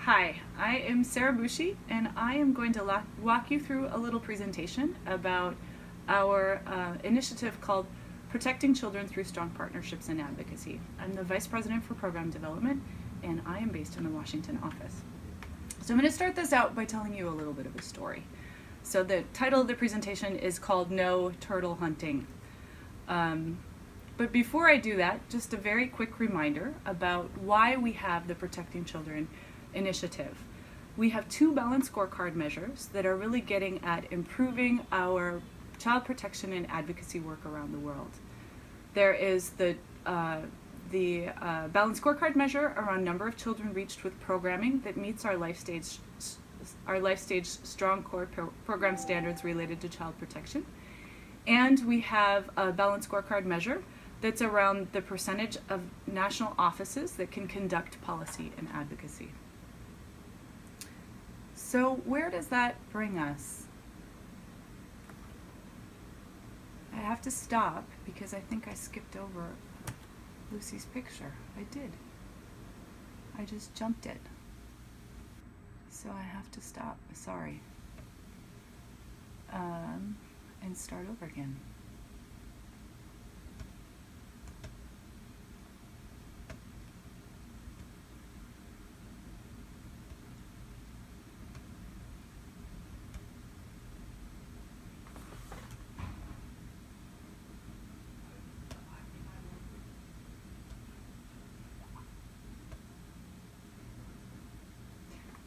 Hi, I am Sarah Bushi, and I am going to walk you through a little presentation about our initiative called Protecting Children Through Strong Partnerships and Advocacy. I'm the Vice President for Program Development, and I am based in the Washington office. So I'm going to start this out by telling you a little bit of a story. So the title of the presentation is called No Turtle Hunting. But before I do that, just a very quick reminder about why we have the Protecting Children initiative. We have two balanced scorecard measures that are really getting at improving our child protection and advocacy work around the world. There is the balanced scorecard measure around number of children reached with programming that meets our life stage strong core program standards related to child protection. And we have a balanced scorecard measure that's around the percentage of national offices that can conduct policy and advocacy. So where does that bring us? I have to stop because I think I skipped over Lucy's picture. I did. I just jumped it. So I have to stop, sorry. And start over again.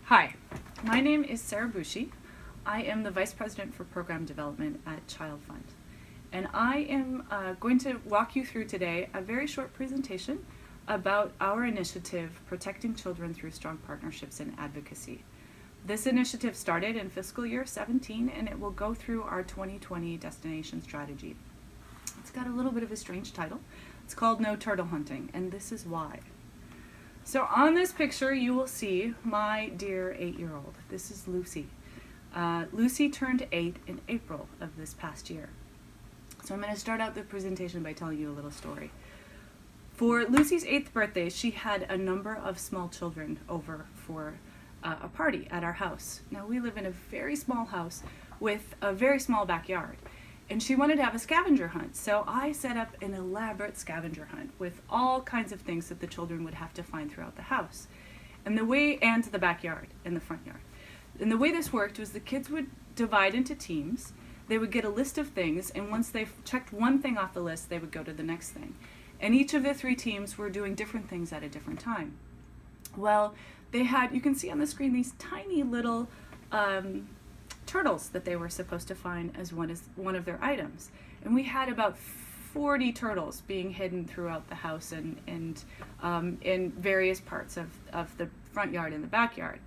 Hi, my name is Sarah Bushi. I am the Vice President for Program Development at Child Fund. And I am going to walk you through today a very short presentation about our initiative, Protecting Children Through Strong Partnerships and Advocacy. This initiative started in fiscal year 17 and it will go through our 2020 destination strategy. It's got a little bit of a strange title. It's called No Turtle Hunting, and this is why. So on this picture, you will see my dear 8-year-old. This is Lucy. Lucy turned 8 in April of this past year. So I'm going to start out the presentation by telling you a little story. For Lucy's 8th birthday, she had a number of small children over for a party at our house. Now we live in a very small house with a very small backyard. And she wanted to have a scavenger hunt, so I set up an elaborate scavenger hunt with all kinds of things that the children would have to find throughout the house, and the backyard and the front yard. And the way this worked was the kids would divide into teams. They would get a list of things, and once they checked one thing off the list, they would go to the next thing. And each of the 3 teams were doing different things at a different time. Well, they had, you can see on the screen, these tiny little turtles that they were supposed to find as one of their items. And we had about 40 turtles being hidden throughout the house and in various parts of the front yard and the backyard.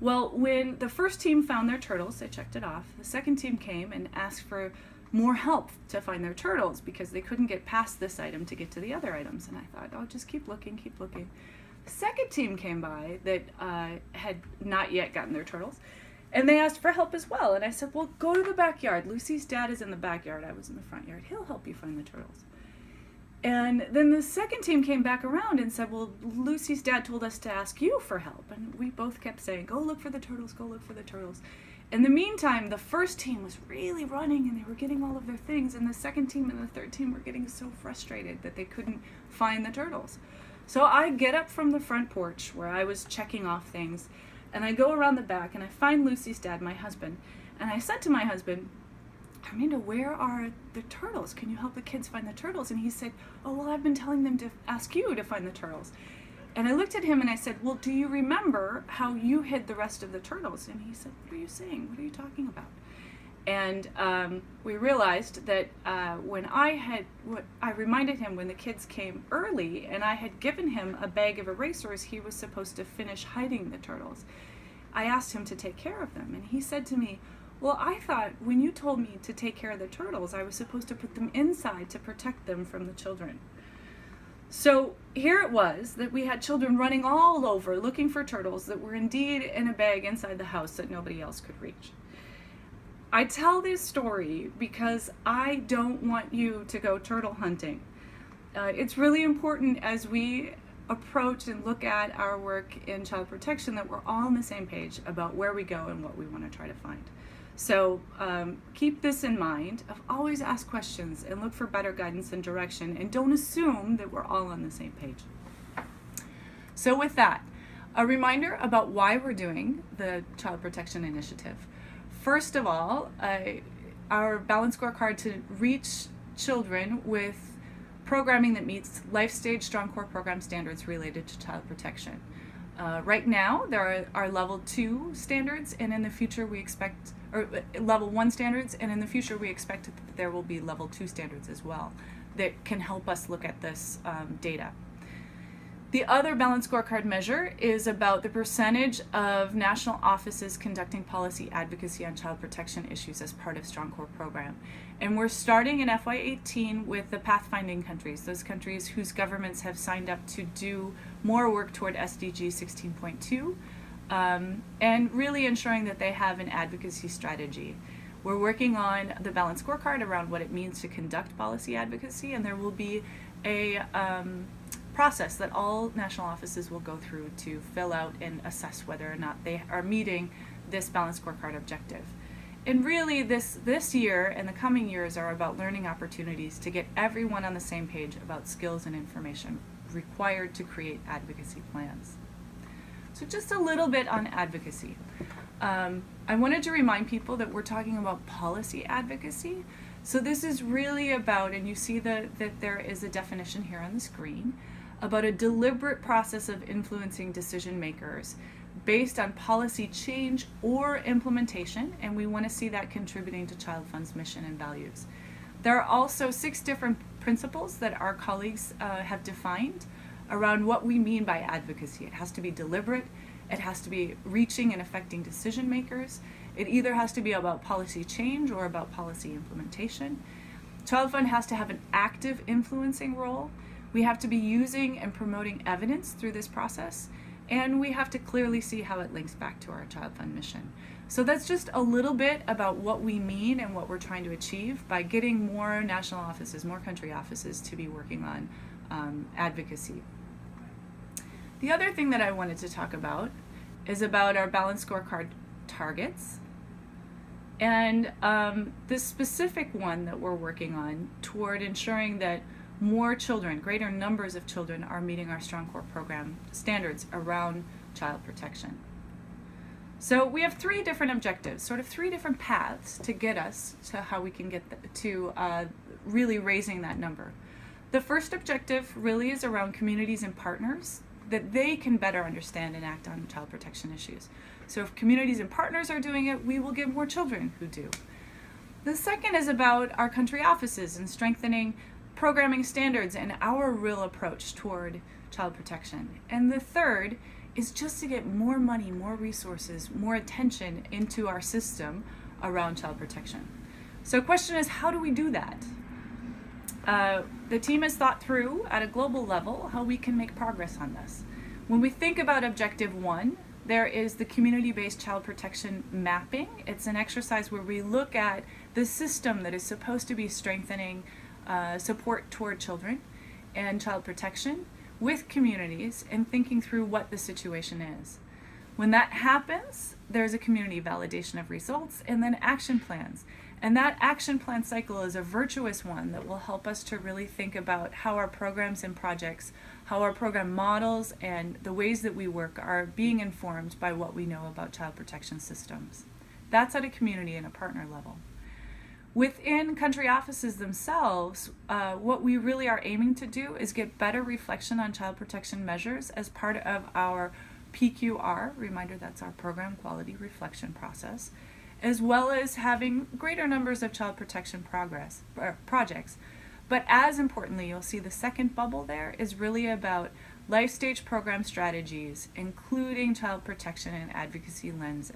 Well, when the first team found their turtles, they checked it off. The second team came and asked for more help to find their turtles because they couldn't get past this item to get to the other items. And I thought, oh, just keep looking, keep looking. The second team came by that had not yet gotten their turtles. And they asked for help as well. And I said, well, go to the backyard. Lucy's dad is in the backyard. I was in the front yard. He'll help you find the turtles. And then the second team came back around and said, well, Lucy's dad told us to ask you for help. And we both kept saying, go look for the turtles, go look for the turtles. In the meantime, the first team was really running and they were getting all of their things. And the second team and the third team were getting so frustrated that they couldn't find the turtles. So I get up from the front porch where I was checking off things, and I go around the back and I find Lucy's dad, my husband, and I said to my husband, Arminda, where are the turtles? Can you help the kids find the turtles? And he said, oh, well, I've been telling them to ask you to find the turtles. And I looked at him and I said, well, do you remember how you hid the rest of the turtles? And he said, what are you saying? What are you talking about? And we realized that I reminded him when the kids came early and I had given him a bag of erasers, he was supposed to finish hiding the turtles. I asked him to take care of them, and he said to me, well, I thought when you told me to take care of the turtles, I was supposed to put them inside to protect them from the children. So here it was that we had children running all over looking for turtles that were indeed in a bag inside the house that nobody else could reach. I tell this story because I don't want you to go turtle hunting. It's really important as we approach and look at our work in child protection that we're all on the same page about where we go and what we want to try to find. So keep this in mind of always ask questions and look for better guidance and direction, and don't assume that we're all on the same page. So with that, a reminder about why we're doing the Child Protection Initiative. First of all, our balanced scorecard to reach children with programming that meets life stage strong core program standards related to child protection. Right now, there are level 2 standards, and in the future we expect, or level 1 standards, and in the future we expect that there will be level 2 standards as well that can help us look at this data. The other balanced scorecard measure is about the percentage of national offices conducting policy advocacy on child protection issues as part of Strong Core program. And we're starting in FY18 with the pathfinding countries, those countries whose governments have signed up to do more work toward SDG 16.2, and really ensuring that they have an advocacy strategy. We're working on the balanced scorecard around what it means to conduct policy advocacy, and there will be a process that all national offices will go through to fill out and assess whether or not they are meeting this balanced scorecard objective. And really this year and the coming years are about learning opportunities to get everyone on the same page about skills and information required to create advocacy plans. So just a little bit on advocacy. I wanted to remind people that we're talking about policy advocacy. So this is really about, and you see that there is a definition here on the screen, about a deliberate process of influencing decision makers based on policy change or implementation, and we want to see that contributing to Child Fund's mission and values. There are also 6 different principles that our colleagues have defined around what we mean by advocacy. It has to be deliberate, it has to be reaching and affecting decision makers, it either has to be about policy change or about policy implementation. Child Fund has to have an active influencing role. We have to be using and promoting evidence through this process, and we have to clearly see how it links back to our Child Fund mission. So that's just a little bit about what we mean and what we're trying to achieve by getting more national offices, more country offices to be working on advocacy. The other thing that I wanted to talk about is about our balanced scorecard targets, and this specific one that we're working on toward ensuring that more children, greater numbers of children, are meeting our Strong Core program standards around child protection. So we have 3 different objectives, sort of 3 different paths to get us to how we can get to really raising that number. The first objective really is around communities and partners, that they can better understand and act on child protection issues. So if communities and partners are doing it, we will get more children who do. The second is about our country offices and strengthening programming standards and our real approach toward child protection. And the third is just to get more money, more resources, more attention into our system around child protection. So the question is, how do we do that? The team has thought through at a global level how we can make progress on this. When we think about Objective 1, there is the community-based child protection mapping. It's an exercise where we look at the system that is supposed to be strengthening support toward children and child protection with communities and thinking through what the situation is. When that happens, there's a community validation of results and then action plans. And that action plan cycle is a virtuous one that will help us to really think about how our programs and projects, how our program models and the ways that we work are being informed by what we know about child protection systems. That's at a community and a partner level. Within country offices themselves, what we really are aiming to do is get better reflection on child protection measures as part of our PQR, reminder that's our program quality reflection process, as well as having greater numbers of child protection projects. But as importantly, you'll see the second bubble there is really about life stage program strategies, including child protection and advocacy lens.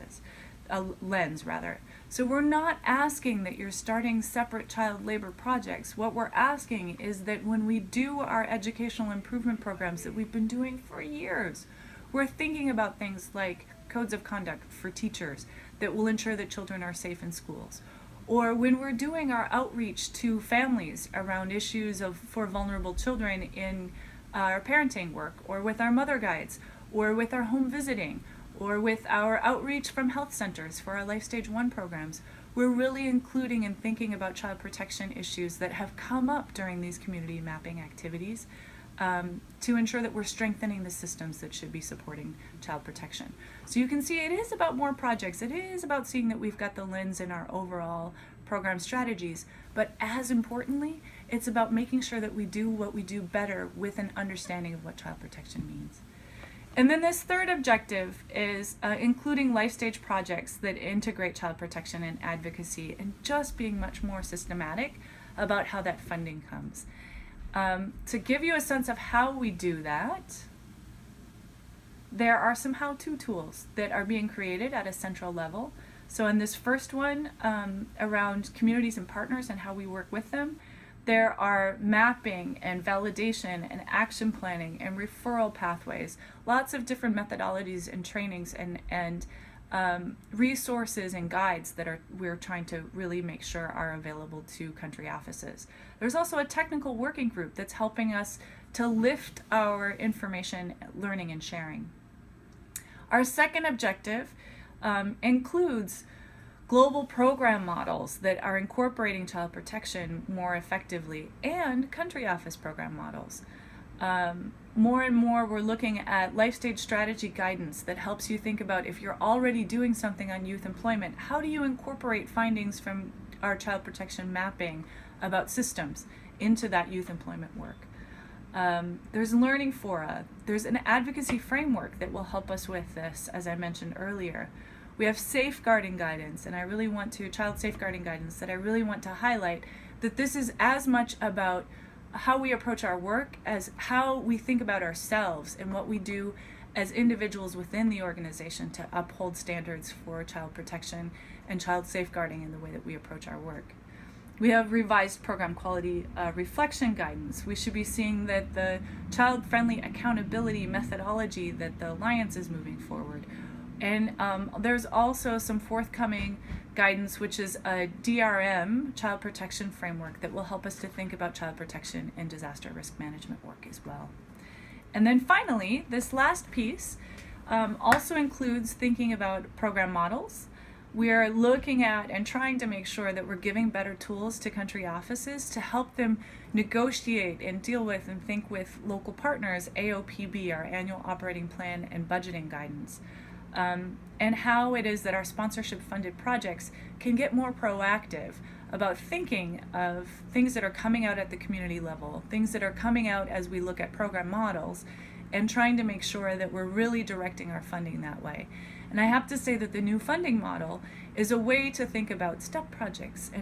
So we're not asking that you're starting separate child labor projects. What we're asking is that when we do our educational improvement programs that we've been doing for years, we're thinking about things like codes of conduct for teachers that will ensure that children are safe in schools. Or when we're doing our outreach to families around issues for vulnerable children in our parenting work, or with our mother guides, or with our home visiting, or with our outreach from health centers for our Life Stage 1 programs. We're really including and thinking about child protection issues that have come up during these community mapping activities, to ensure that we're strengthening the systems that should be supporting child protection. So you can see it is about more projects. It is about seeing that we've got the lens in our overall program strategies, but as importantly, it's about making sure that we do what we do better with an understanding of what child protection means. And then this third objective is including life stage projects that integrate child protection and advocacy, and just being much more systematic about how that funding comes. To give you a sense of how we do that, there are some how-to tools that are being created at a central level. So in this first one, around communities and partners and how we work with them, there are mapping and validation and action planning and referral pathways, lots of different methodologies and trainings and resources and guides that we're trying to really make sure are available to country offices. There's also a technical working group that's helping us to lift our information, learning, and sharing. Our second objective includes global program models that are incorporating child protection more effectively, and country office program models. More and more we're looking at life stage strategy guidance that helps you think about, if you're already doing something on youth employment, how do you incorporate findings from our child protection mapping about systems into that youth employment work. There's Learning Fora. There's an advocacy framework that will help us with this, as I mentioned earlier. We have safeguarding guidance, and child safeguarding guidance, that I really want to highlight that this is as much about how we approach our work as how we think about ourselves and what we do as individuals within the organization to uphold standards for child protection and child safeguarding in the way that we approach our work. We have revised program quality reflection guidance. We should be seeing that the child-friendly accountability methodology that the Alliance is moving forward. And there's also some forthcoming guidance, which is a DRM, child protection framework, that will help us to think about child protection and disaster risk management work as well. And then finally, this last piece also includes thinking about program models. We are looking at and trying to make sure that we're giving better tools to country offices to help them negotiate and deal with and think with local partners, AOPB, our annual operating plan and budgeting guidance. And how it is that our sponsorship funded projects can get more proactive about thinking of things that are coming out at the community level, things that are coming out as we look at program models, and trying to make sure that we're really directing our funding that way. And I have to say that the new funding model is a way to think about step projects and